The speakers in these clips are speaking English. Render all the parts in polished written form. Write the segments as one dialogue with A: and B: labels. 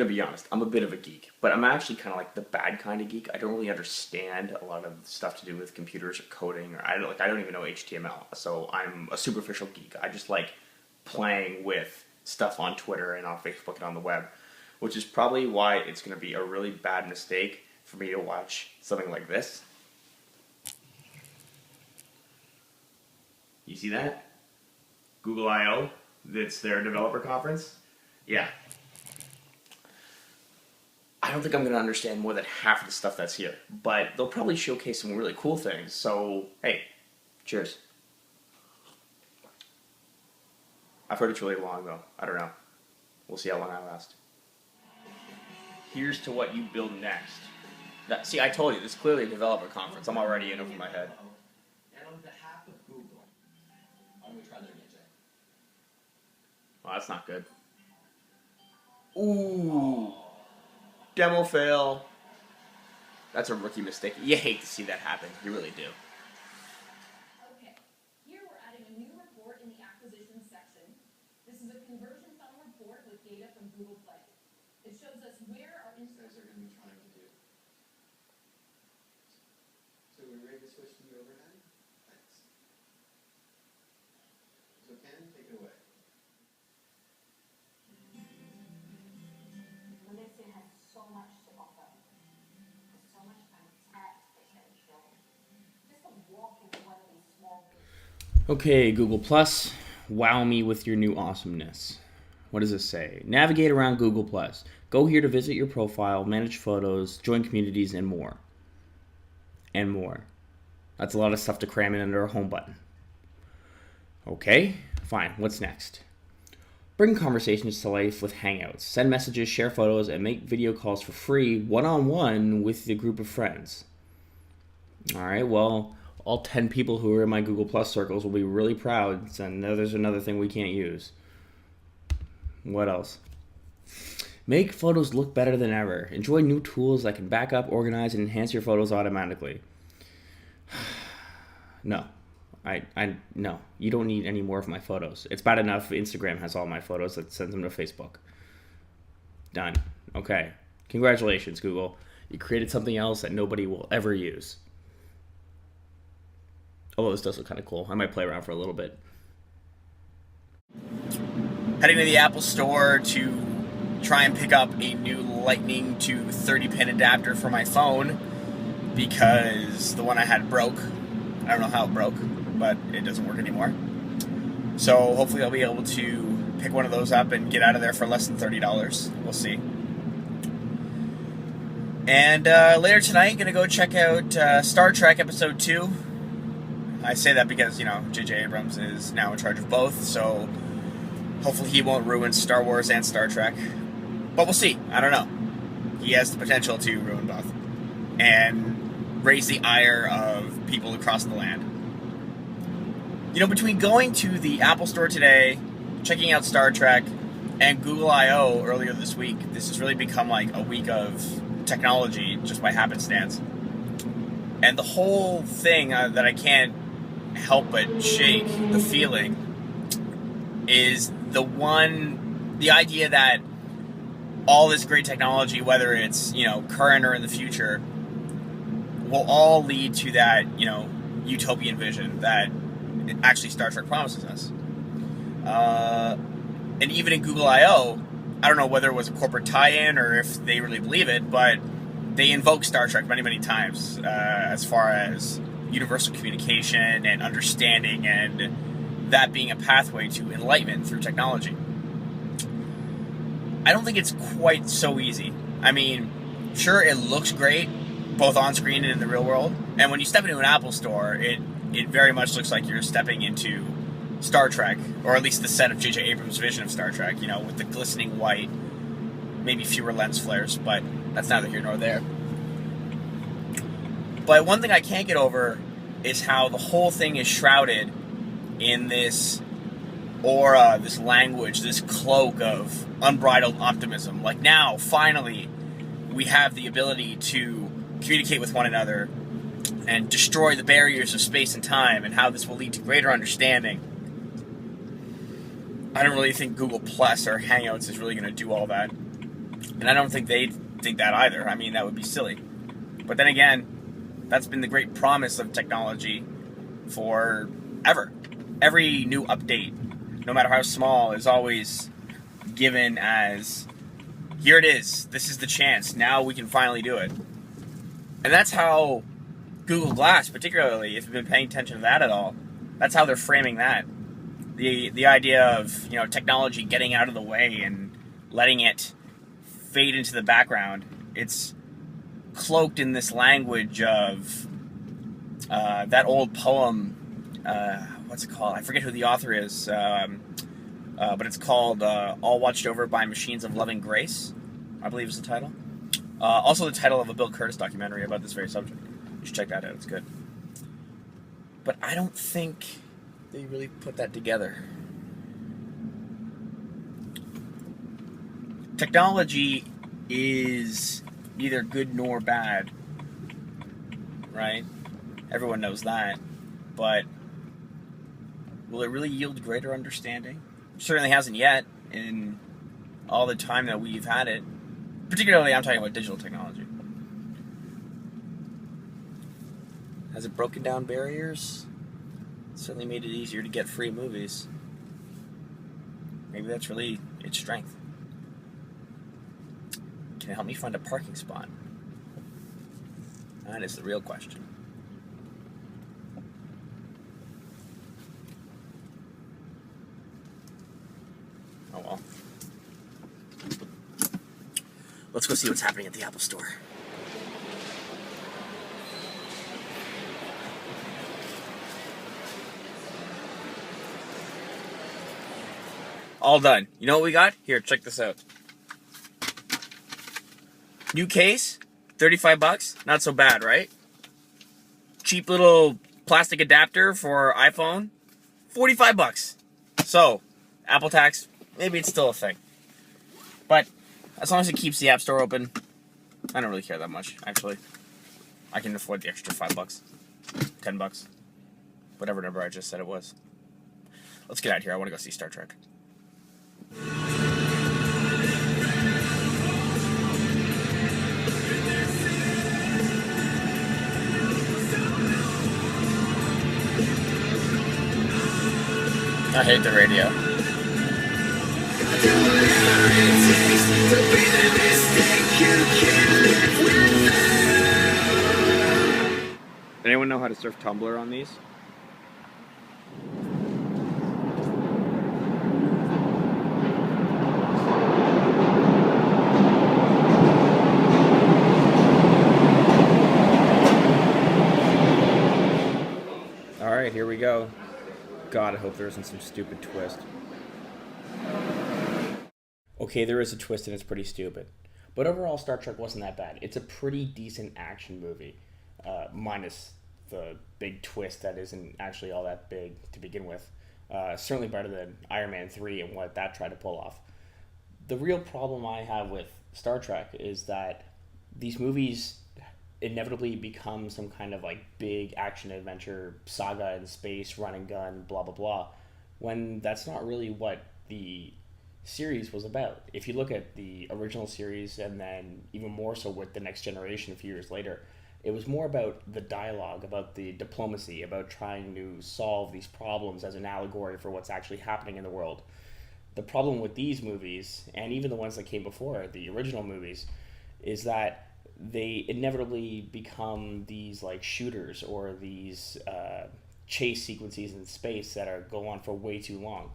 A: gonna be honest. I'm a bit of a geek, but I'm actually kind of like the bad kind of geek. I don't really understand a lot of stuff to do with computers or coding, or I don't even know HTML. So I'm a superficial geek. I just like playing with stuff on Twitter and on Facebook and on the web, which is probably why it's gonna be a really bad mistake for me to watch something like this. You see that? Google I/O. That's their developer conference. Yeah. I don't think I'm going to understand more than half of the stuff that's here, but they'll probably showcase some really cool things. So, hey, cheers. I've heard it's really long, though. I don't know. We'll see how long I last. Here's to what you build next. See, I told you, this is clearly a developer conference. I'm already in over my head.
B: And on behalf of Google, why don't we try that again, Jay?
A: Well, that's not good. Ooh. Demo fail. That's a rookie mistake. You hate to see that happen. You really do.
C: Okay, here we're adding a new report in the acquisition section. This is a conversion funnel report with data from Google Play. It shows us where our
B: Guys are going to be trying to do. So we're ready to switch to the overhead? Thanks. So Ken, take it away.
D: Melissa has so much to offer. There's so much kind of text they can show. Just a walk into one of these small groups.
A: Okay, Google Plus, wow me with your new awesomeness. What does this say? Navigate around Google Plus. Go here to visit your profile, manage photos, join communities, and more. And more. That's a lot of stuff to cram in under a home button. Okay, fine. What's next? Bring conversations to life with Hangouts. Send messages, share photos, and make video calls for free, one-on-one with the group of friends. All right, well, all 10 people who are in my Google Plus circles will be really proud, and there's another thing we can't use. What else? Make photos look better than ever. Enjoy new tools that can back up, organize, and enhance your photos automatically. No. No. You don't need any more of my photos. It's bad enough Instagram has all my photos that sends them to Facebook. Done. Okay. Congratulations, Google. You created something else that nobody will ever use. Although this does look kind of cool. I might play around for a little bit. Heading to the Apple Store to try and pick up a new Lightning to 30-pin adapter for my phone because the one I had broke. I don't know how it broke, but it doesn't work anymore. So hopefully I'll be able to pick one of those up and get out of there for less than $30. We'll see. And later tonight, I'm going to go check out Star Trek Episode 2. I say that because, J.J. Abrams is now in charge of both, so hopefully he won't ruin Star Wars and Star Trek. But we'll see. I don't know. He has the potential to ruin both. And raise the ire of people across the land. Between going to the Apple Store today, checking out Star Trek, and Google I/O earlier this week, this has really become like a week of technology just by happenstance. And the whole thing that I can't help but shake the feeling is the idea that all this great technology, whether it's, current or in the future, will all lead to that, utopian vision that actually Star Trek promises us. And even in Google I/O, I don't know whether it was a corporate tie-in or if they really believe it, but they invoke Star Trek many, many times as far as universal communication and understanding and that being a pathway to enlightenment through technology. I don't think it's quite so easy. I mean, sure, it looks great, both on screen and in the real world. And when you step into an Apple store, it very much looks like you're stepping into Star Trek, or at least the set of J.J. Abrams' vision of Star Trek, with the glistening white, maybe fewer lens flares, but that's neither here nor there. But one thing I can't get over is how the whole thing is shrouded in this aura, this language, this cloak of unbridled optimism. Like now, finally, we have the ability to communicate with one another and destroy the barriers of space and time, and how this will lead to greater understanding. I don't really think Google Plus or Hangouts is really going to do all that. And I don't think they think that either. I mean, that would be silly. But then again, that's been the great promise of technology forever. Every new update, no matter how small, is always given as, here it is, this is the chance, now we can finally do it. And that's how Google Glass, particularly, if you've been paying attention to that at all, that's how they're framing that. The idea of, you know, technology getting out of the way and letting it fade into the background. It's cloaked in this language of that old poem, what's it called? I forget who the author is, but it's called All Watched Over by Machines of Loving Grace, I believe is the title. Also the title of a Bill Curtis documentary about this very subject. You should check that out, it's good. But I don't think they really put that together. Technology is neither good nor bad, right? Everyone knows that. But will it really yield greater understanding? Certainly hasn't yet in all the time that we've had it. Particularly, I'm talking about digital technology. Has it broken down barriers? It certainly made it easier to get free movies. Maybe that's really its strength. Can it help me find a parking spot? That is the real question. Oh well. Let's go see what's happening at the Apple Store. All done. You know what we got? Here, check this out. New case, $35. Not so bad, right? Cheap little plastic adapter for iPhone, $45. So, Apple tax, maybe it's still a thing. But as long as it keeps the App Store open, I don't really care that much, actually. I can afford the extra $5, $10, whatever number I just said it was. Let's get out of here. I want to go see Star Trek. I hate the radio. Anyone know how to surf Tumblr on these? Alright, here we go. God, I hope there isn't some stupid twist. Okay, there is a twist and it's pretty stupid. But overall, Star Trek wasn't that bad. It's a pretty decent action movie, minus the big twist that isn't actually all that big to begin with. Certainly better than Iron Man 3 and what that tried to pull off. The real problem I have with Star Trek is that these movies inevitably become some kind of like big action adventure saga in space, run and gun, blah blah blah, when that's not really what the series was about. If you look at the original series and then even more so with the Next Generation a few years later, it was more about the dialogue, about the diplomacy, about trying to solve these problems as an allegory for what's actually happening in the world. The problem with these movies, and even the ones that came before, the original movies, is that they inevitably become these like shooters or these chase sequences in space that go on for way too long.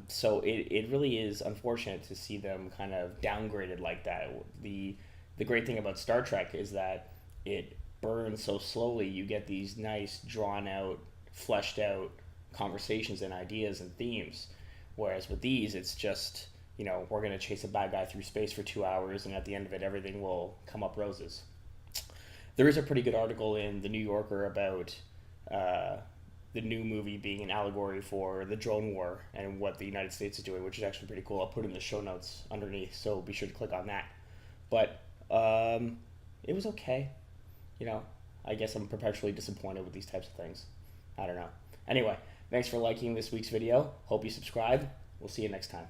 A: So it really is unfortunate to see them kind of downgraded like that. The great thing about Star Trek is that it burns so slowly. You get these nice, drawn out, fleshed out conversations and ideas and themes. Whereas with these, it's just, you know, we're going to chase a bad guy through space for 2 hours, and at the end of it, everything will come up roses. There is a pretty good article in The New Yorker about the new movie being an allegory for the drone war and what the United States is doing, which is actually pretty cool. I'll put it in the show notes underneath, so be sure to click on that. But it was okay. You know, I guess I'm perpetually disappointed with these types of things. I don't know. Anyway, thanks for liking this week's video. Hope you subscribe. We'll see you next time.